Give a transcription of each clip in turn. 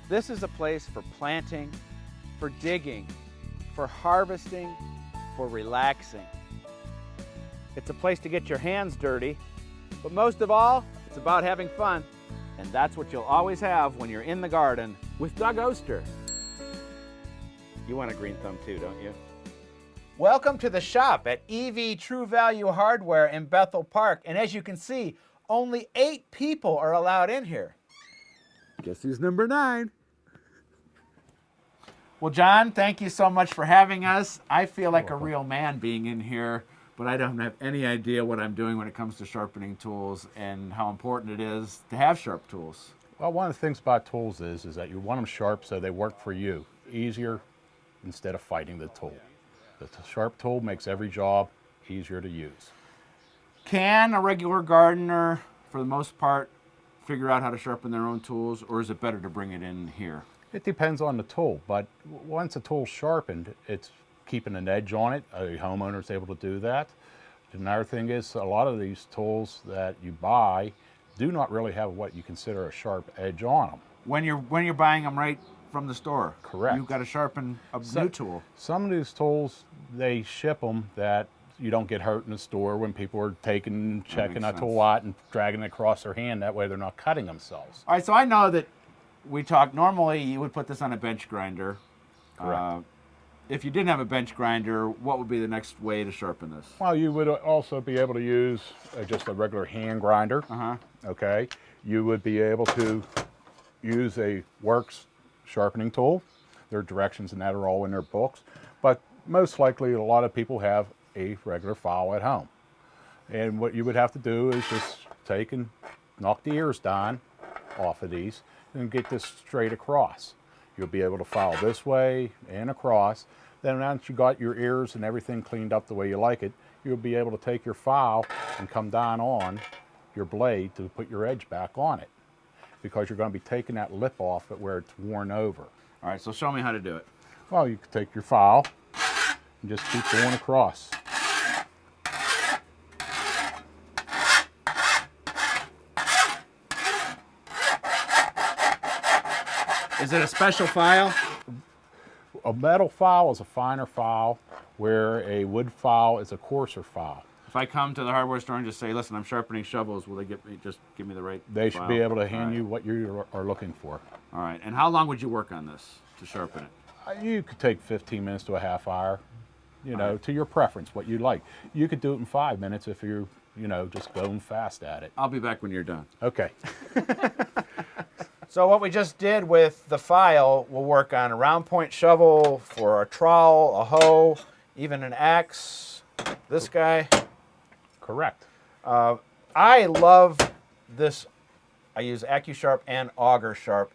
This is a place for planting, for digging, for harvesting, for relaxing. It's a place to get your hands dirty, but most of all, it's about having fun. And that's what you'll always have when you're in the garden with Doug Oster. You want a green thumb too, don't you? Welcome to the shop at Evey True Value Hardware in Bethel Park. And as you can see, only 8 people are allowed in here. Guess who's number 9? Well, John, thank you so much for having us. I feel like a real man being in here, but I don't have any idea what I'm doing when it comes to sharpening tools and how important it is to have sharp tools. Well, one of the things about tools is that you want them sharp so they work for you, easier instead of fighting the tool. The sharp tool makes every job easier to use. Can a regular gardener, for the most part, figure out how to sharpen their own tools, or is it better to bring it in here? It depends on the tool, but once a tool's sharpened, it's keeping an edge on it. A homeowner is able to do that. Another thing is a lot of these tools that you buy do not really have what you consider a sharp edge on them. When you're buying them right from the store, correct. You've got to sharpen a new tool. Some of these tools, they ship them that you don't get hurt in the store when people are checking a tool out and dragging it across their hand. That way they're not cutting themselves. All right, so I know that we talked, normally you would put this on a bench grinder. Correct. If you didn't have a bench grinder, what would be the next way to sharpen this? Well, you would also be able to use just a regular hand grinder. Okay. You would be able to use a Works sharpening tool. Their directions and that are all in their books. But most likely a lot of people have a regular file at home. And what you would have to do is just take and knock the ears down off of these and get this straight across. You'll be able to file this way and across. Then once you got your ears and everything cleaned up the way you like it, you'll be able to take your file and come down on your blade to put your edge back on it, because you're going to be taking that lip off it where it's worn over. All right, so show me how to do it. Well, you can take your file and just keep going across. Is it a special file? A metal file is a finer file, where a wood file is a coarser file. If I come to the hardware store and just say, listen, I'm sharpening shovels, will they just give me the right They file? should be able to hand you what you are looking for. All right, and how long would you work on this to sharpen it? You could take 15 minutes to a half hour, to your preference, what you like. You could do it in 5 minutes if you're, just going fast at it. I'll be back when you're done. Okay. So what we just did with the file will work on a round point shovel, for a trowel, a hoe, even an axe, this guy. Correct. I love this. I use AccuSharp and Auger Sharp.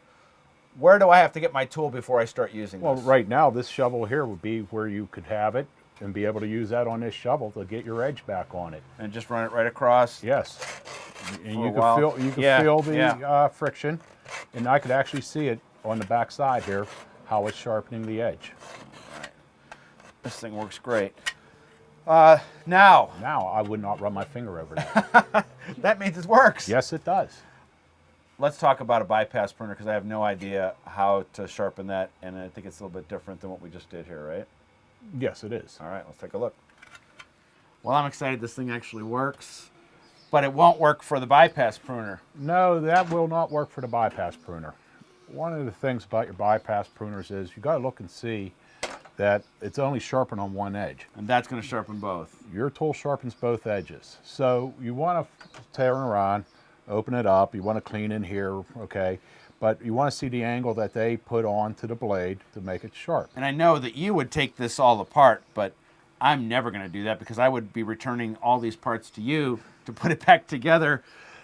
Where do I have to get my tool before I start using this? Well, right now, this shovel here would be where you could have it and be able to use that on this shovel to get your edge back on it. And just run it right across? Yes. And you can feel the friction. And I could actually see it on the back side here, how it's sharpening the edge. All right. This thing works great. Now I would not run my finger over that. That means it works. Yes, it does. Let's talk about a bypass pruner, because I have no idea how to sharpen that, and I think it's a little bit different than what we just did here, right? Yes, it is. All right, let's take a look. Well, I'm excited this thing actually works, but it won't work for the bypass pruner. No, that will not work for the bypass pruner. One of the things about your bypass pruners is you got to look and see that it's only sharpened on one edge. And that's going to sharpen both. Your tool sharpens both edges. So you want to turn around, open it up, you want to clean in here, okay? But you want to see the angle that they put onto the blade to make it sharp. And I know that you would take this all apart, but I'm never going to do that, because I would be returning all these parts to you to put it back together.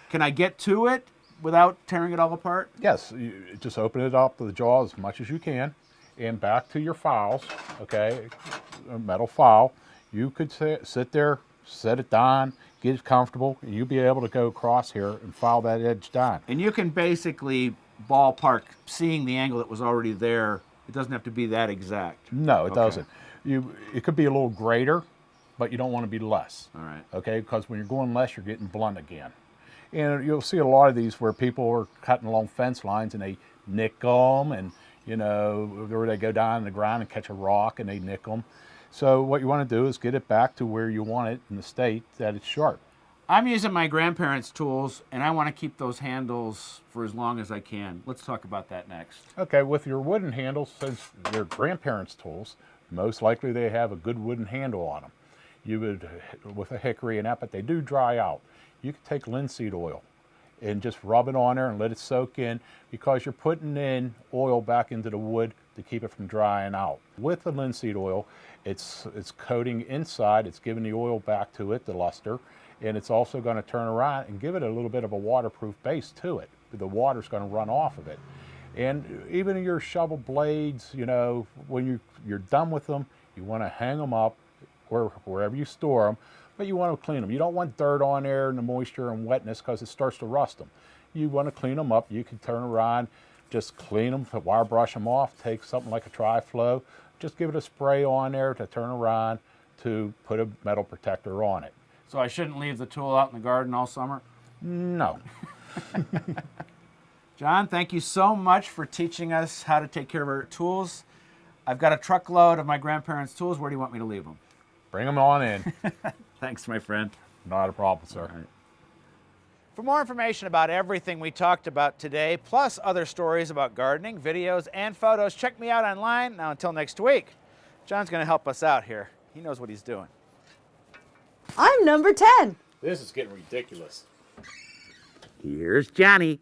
Can I get to it without tearing it all apart? Yes, you just open it up to the jaw as much as you can, and back to your files, okay, a metal file. You could sit there, set it down, get it comfortable, and you'll be able to go across here and file that edge down. And you can basically ballpark, seeing the angle that was already there. It doesn't have to be that exact. No, it doesn't. It could be a little greater, but you don't want to be less. All right. Okay, because when you're going less, you're getting blunt again. And you'll see a lot of these where people are cutting along fence lines and they nick them, and or they go down in the ground and catch a rock and they nick them. So what you want to do is get it back to where you want it in the state that it's sharp. I'm using my grandparents' tools, and I want to keep those handles for as long as I can. Let's talk about that next. Okay, with your wooden handles, since they're grandparents' tools, most likely they have a good wooden handle on them. You would, with a hickory and that, but they do dry out. You could take linseed oil and just rub it on there and let it soak in, because you're putting in oil back into the wood to keep it from drying out. With the linseed oil, it's coating inside, it's giving the oil back to it, the luster, and it's also going to turn around and give it a little bit of a waterproof base to it. The water's going to run off of it. And even your shovel blades, when you're done with them, you want to hang them up wherever you store them, but you want to clean them. You don't want dirt on there and the moisture and wetness, because it starts to rust them. You want to clean them up. You can turn around, just clean them, wire brush them off, take something like a tri-flow, just give it a spray on there to turn around to put a metal protector on it. So I shouldn't leave the tool out in the garden all summer? No. John, thank you so much for teaching us how to take care of our tools. I've got a truckload of my grandparents' tools. Where do you want me to leave them? Bring them on in. Thanks, my friend. Not a problem, sir. Right. For more information about everything we talked about today, plus other stories about gardening, videos, and photos, check me out online. Now, until next week, John's going to help us out here. He knows what he's doing. I'm number 10. This is getting ridiculous. Here's Johnny.